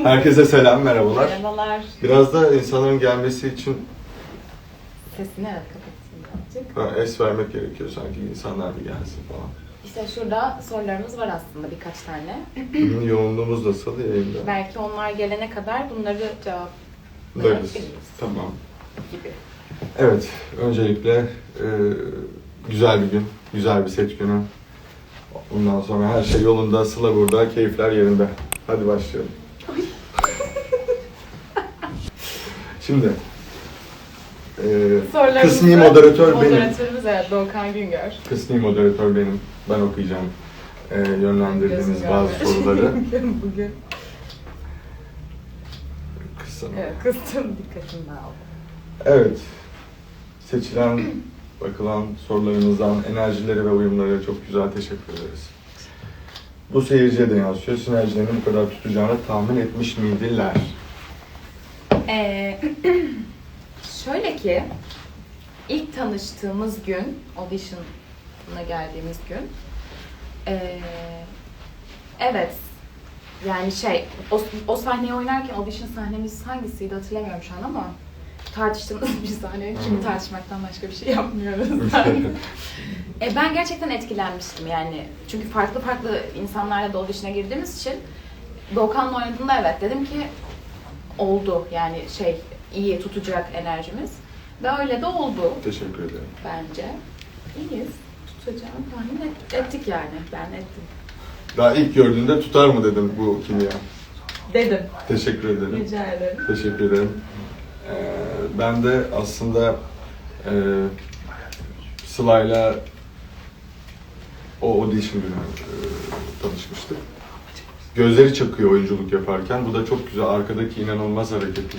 Herkese selam, merhabalar. Merhabalar. Biraz da insanların gelmesi için Sesini evet kapatayım birazcık. es vermek gerekiyor sanki, insanlar bir gelsin falan. İşte şurada sorularımız var aslında birkaç tane. Yoğunluğumuz nasıl yayında? Belki onlar gelene kadar bunları Deriz. cevaplayabiliriz Tamam. gibi. Evet, öncelikle güzel bir gün, güzel bir set günü. Bundan sonra her şey yolunda, Sıla burada, keyifler yerinde. Hadi başlayalım. Şimdi, kısmi moderatör benim. Moderatörümüz evet Doğukan Güngör. Kısmi moderatör benim. Ben okuyacağım yönlendirdiğiniz bazı soruları. Bugün Kısa. evet, kıstım dikkatimi aldı. Evet. Seçilen, bakılan sorularınızdan enerjileri ve uyumları çok güzel, teşekkür ederiz. Bu seyirciye de yansıyor. Sinerjilerin bu kadar tutacağını tahmin etmiş miydiler? Şöyle ki, ilk tanıştığımız gün, audition'a geldiğimiz gün, evet, yani o sahneyi oynarken audition sahnemiz hangisiydi hatırlamıyorum şu an ama tartıştığımız bir sahne, çünkü tartışmaktan başka bir şey yapmıyoruz. Ben gerçekten etkilenmiştim yani, çünkü farklı insanlarla da audition'a girdiğimiz için Doğukan'la oynadığımda evet dedim ki oldu yani iyi tutacak enerjimiz ve öyle de oldu. Teşekkür ederim. Bence iyiyiz, tutacağını tahmin ettik yani, ben ettim. Daha ilk gördüğünde tutar mı dedim bu kimya? Dedim. Teşekkür ederim. Rica ederim. Teşekkür ederim. Ben de aslında Sıla'yla o audition günü tanışmıştık. Gözleri çakıyor oyunculuk yaparken. Bu da çok güzel. Arkadaki inanılmaz hareketli.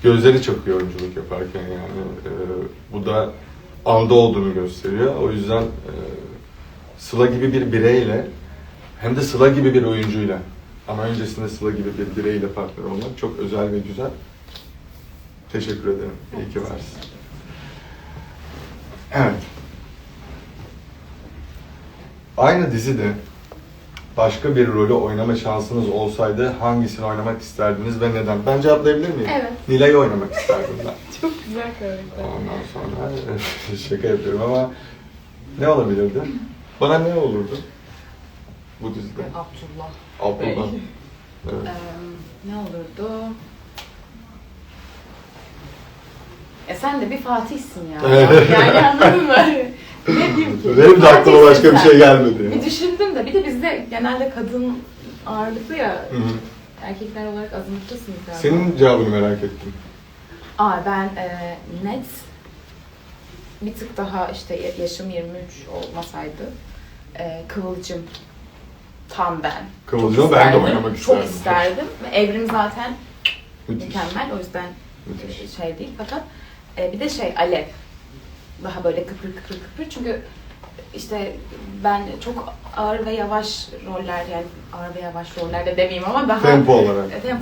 Gözleri çakıyor oyunculuk yaparken yani. Bu da anda olduğunu gösteriyor. O yüzden Sıla gibi bir bireyle hem de Sıla gibi bir oyuncuyla ama öncesinde Sıla gibi bir bireyle partner olmak çok özel ve güzel. Teşekkür ederim. İyi ki varsın. Evet. Aynı dizide başka bir rolü oynama şansınız olsaydı hangisini oynamak isterdiniz ve neden? Ben cevaplayabilir miyim? Evet. Nilay'ı oynamak isterdim ben. Çok güzel karakter. Ondan sonra şaka yapıyorum ama ne olabilirdi? Bana ne olurdu bu dizide? Abdullah. Abdullah. Evet. Ne olurdu? Sen de bir Fatih'sin ya. Yani anladın mı? Ne diyeyim ki? Benim de aklıma başka bir şey gelmedi. Bir düşündüm de, bir de bizde genelde kadın ağırlıklı ya, Hı-hı. erkekler olarak azınlıklısın galiba. Senin cevabını merak ettim. Ben net bir tık daha işte yaşım 23 olmasaydı Kıvılcım tam ben. Kıvılcım'ı ben de oynamak isterdim. Çok isterdim. Evrim zaten Müthiş. mükemmel, o yüzden Müthiş. değil fakat bir de Alev daha böyle kıpır çünkü işte ben çok ağır ve yavaş roller, yani ağır ve yavaş roller de demeyeyim ama daha tempo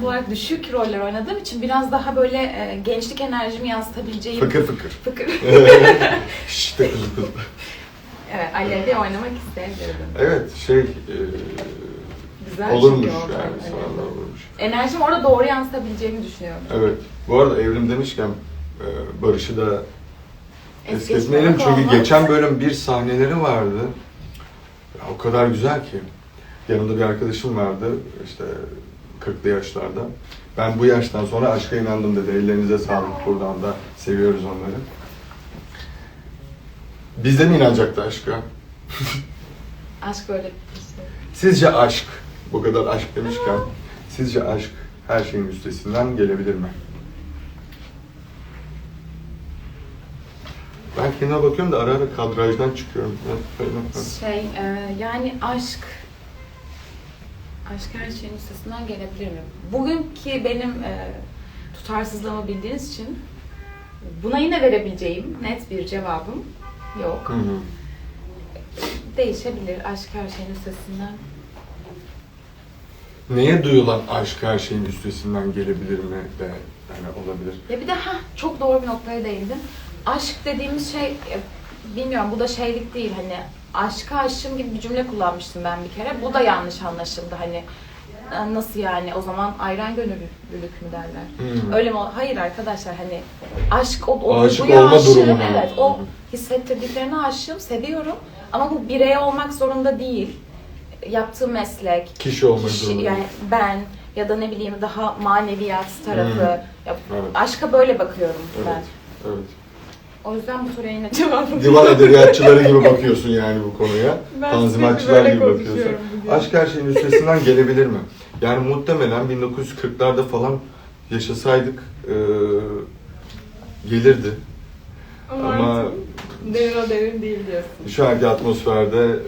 olarak düşük roller oynadığım için biraz daha böyle gençlik enerjimi yansıtabileceğim fıkır. İşte kız. Evet, Alev'i oynamak isteyebilirdim. Evet, güzel olurmuş çünkü yani, sana da olurmuş. Enerjimi orada doğru yansıtabileceğimi düşünüyorum. Evet, bu arada Evrim demişken Barış'ı da es geçmeyelim çünkü olmaz. geçen bölüm bir sahneleri vardı. Ya, o kadar güzel ki. Yanımda bir arkadaşım vardı, işte 40'lı yaşlarda. Ben bu yaştan sonra aşka inandım dedi. Ellerinize sağlık, buradan da seviyoruz onları. Biz de mi inanacaktı aşka? Aşk böyle bir şey. Sizce aşk, bu kadar aşk demişken, sizce aşk her şeyin üstesinden gelebilir mi? Ben kendime bakıyorum da ara ara kadrajdan çıkıyorum. Yani aşk her şeyin üstesinden gelebilir mi? Bugünkü benim tutarsızlığımı bildiğiniz için buna yine verebileceğim net bir cevabım yok. Hı. Değişebilir. Aşk her şeyin üstesinden. Neye duyulan aşk her şeyin üstesinden gelebilir mi de yani olabilir. Ya bir de çok doğru bir noktaya değindin. Aşk dediğimiz bilmiyorum, bu da şeylik değil, hani aşka aşığım gibi bir cümle kullanmıştım ben bir kere. Bu da yanlış anlaşıldı, hani Nasıl yani? O zaman ayran gönüllülük mü derler? Hmm. Öyle mi? Hayır arkadaşlar, hani aşk, o Aşık duyguya olma aşığım. durumu. Evet, o hissettirdiklerine aşığım, seviyorum. Ama bu birey olmak zorunda değil. Yaptığım meslek, Kişi olmak zorunda. yani ben ya da ne bileyim daha maneviyat tarafı. Ya, Evet. aşka böyle bakıyorum ben. Evet. Evet. O yüzden bu soruya yine cevabım. Divan edebiyatçıları gibi bakıyorsun yani bu konuya. Ben Tanzimatçılar sürekli gibi böyle bakıyorsun. konuşuyorum bugün. Aşk her şeyin üstesinden gelebilir mi? Yani muhtemelen 1940'larda falan yaşasaydık gelirdi. Ama derin o derin değil diyorsun. şu anki atmosferde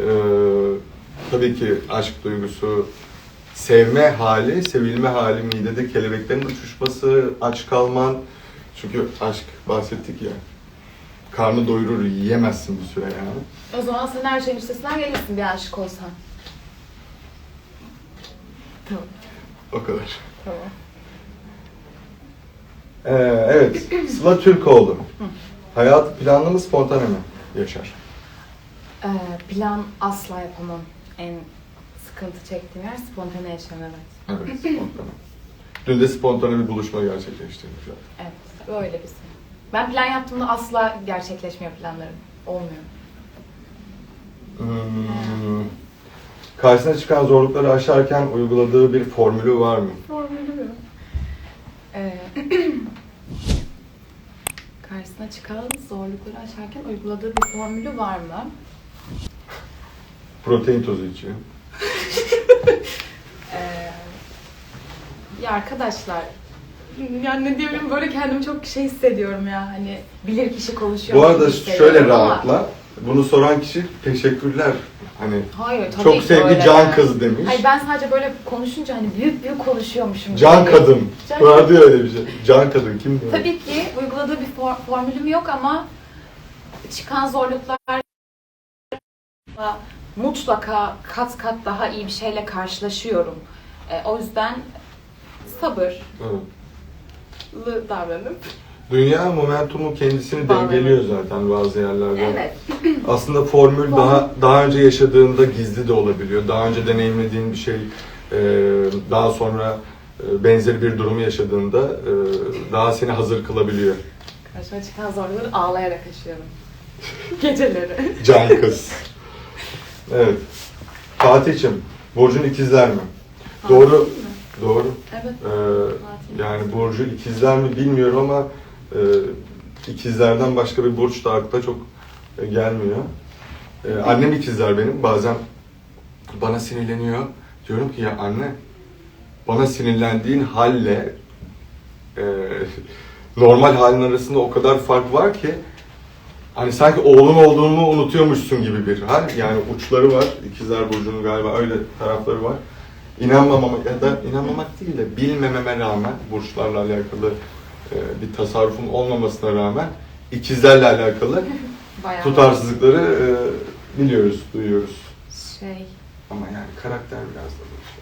tabii ki aşk duygusu, sevme hali, sevilme hali, midede kelebeklerin uçuşması, aç kalman. Çünkü aşk bahsettik ya, karnı doyurur, yiyemezsin bir süre yani. O zaman sen her şeyin üstesinden gelirsin bir aşık olsan. Tamam. O kadar. Tamam. Evet, Sıla Türkoğlu. Hayatı planlı mı, spontane mi yaşar? Plan asla yapamam. En sıkıntı çektiğim yer spontane yaşam, evet. Evet, spontane. Dün de spontane bir buluşma gerçekleştirdik zaten. Evet, böyle bir şey. Ben plan yaptığımda asla gerçekleşmiyor planlarım. Olmuyor. Karşısına çıkan zorlukları aşarken uyguladığı bir formülü var mı? Formülü mü? Karşısına çıkan zorlukları aşarken uyguladığı bir formülü var mı? Protein tozu içiyor. Ya arkadaşlar, yani ne diyebilirim, böyle kendimi çok şey hissediyorum ya, hani bilir kişi konuşuyor. Bu arada gibi şöyle hissediyorum ama- rahatla. Bunu soran kişi teşekkürler. Hani Hayır, tabii çok ki sevgi öyle can yani. kız demiş. Hayır, ben sadece böyle konuşunca hani büyük büyük konuşuyormuşum. Can gibi. kadın. Can- Vardı ya öyle bir şey. Can kadın kim diyor? Tabii ki uyguladığı bir formülüm yok ama çıkan zorluklar mutlaka kat kat daha iyi bir şeyle karşılaşıyorum. O yüzden sabırlı Evet. davranıp. Dünya momentumu kendisini Bağlanıyor. dengeliyor zaten bazı yerlerde. Evet. Aslında formül daha önce yaşadığında gizli de olabiliyor. Daha önce deneyimlediğin bir şey daha sonra benzeri bir durumu yaşadığında daha seni hazır kılabiliyor. Karşıma çıkan zorlukları ağlayarak yaşıyorum. Geceleri. Can kız. Evet. Fatih'cim, Burcu'nun ikizler mi? Doğru. Doğru. Evet. Yani Burcu ikizler mi bilmiyorum ama ikizlerden başka bir burç da akla çok gelmiyor. Annem ikizler benim. Bazen bana sinirleniyor. Diyorum ki ya anne, bana sinirlendiğin halle normal halin arasında o kadar fark var ki hani sanki oğlun olduğunu unutuyormuşsun gibi bir hal. Yani uçları var. İkizler Burcu'nun galiba öyle tarafları var. İnanmamak ya da inanmamak değil de bilmememe rağmen burçlarla alakalı bir tasarrufum olmamasına rağmen ikizlerle alakalı Bayağı tutarsızlıkları biliyoruz, duyuyoruz. şey. Ama yani karakter biraz da bu işte.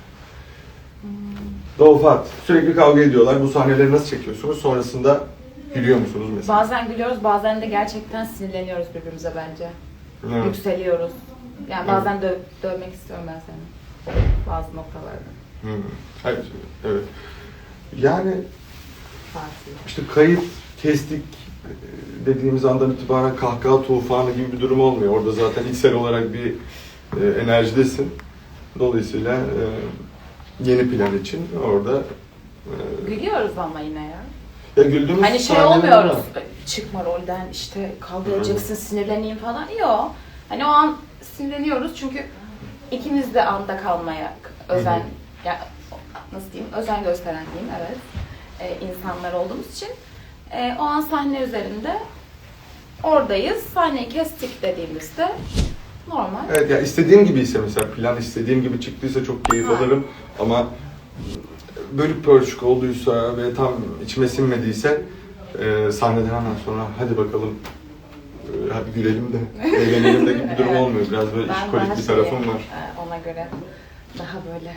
Doğufat, sürekli kavga ediyorlar. Bu sahneleri nasıl çekiyorsunuz? Sonrasında gülüyor musunuz mesela? Bazen gülüyoruz, bazen de gerçekten sinirleniyoruz birbirimize bence. Evet. Yükseliyoruz. Yani bazen dövmek istiyorum ben seni. Bazı noktalarda. Hayır, evet. Yani Fatih. işte kayıt, kestik dediğimiz andan itibaren kahkaha tufanı gibi bir durum olmuyor. Orada zaten içsel olarak bir enerjidesin. Dolayısıyla yeni plan için orada Gülüyoruz ama yine ya. ya güldüğümüz Hani şey sahneler olmuyoruz. var. Çıkma rolden, işte kavga edeceksin, sinirleneyim falan. Yok. Hani o an sinirleniyoruz çünkü ikimiz de anda kalmaya özen, ya nasıl diyeyim, özen gösteren diyeyim, evet. İnsanlar olduğumuz için o an sahne üzerinde oradayız. Sahneyi kestik dediğimizde normal. Evet ya istediğim gibi ise mesela plan istediğim gibi çıktıysa çok keyif alırım ama bölük pörçük olduysa ve tam içime sinmediyse sahneden hemen sonra hadi bakalım hadi gülelim de eğlenelim de gibi bir durum olmuyor. Biraz böyle Ben işkolik daha bir tarafım var. ona göre daha böyle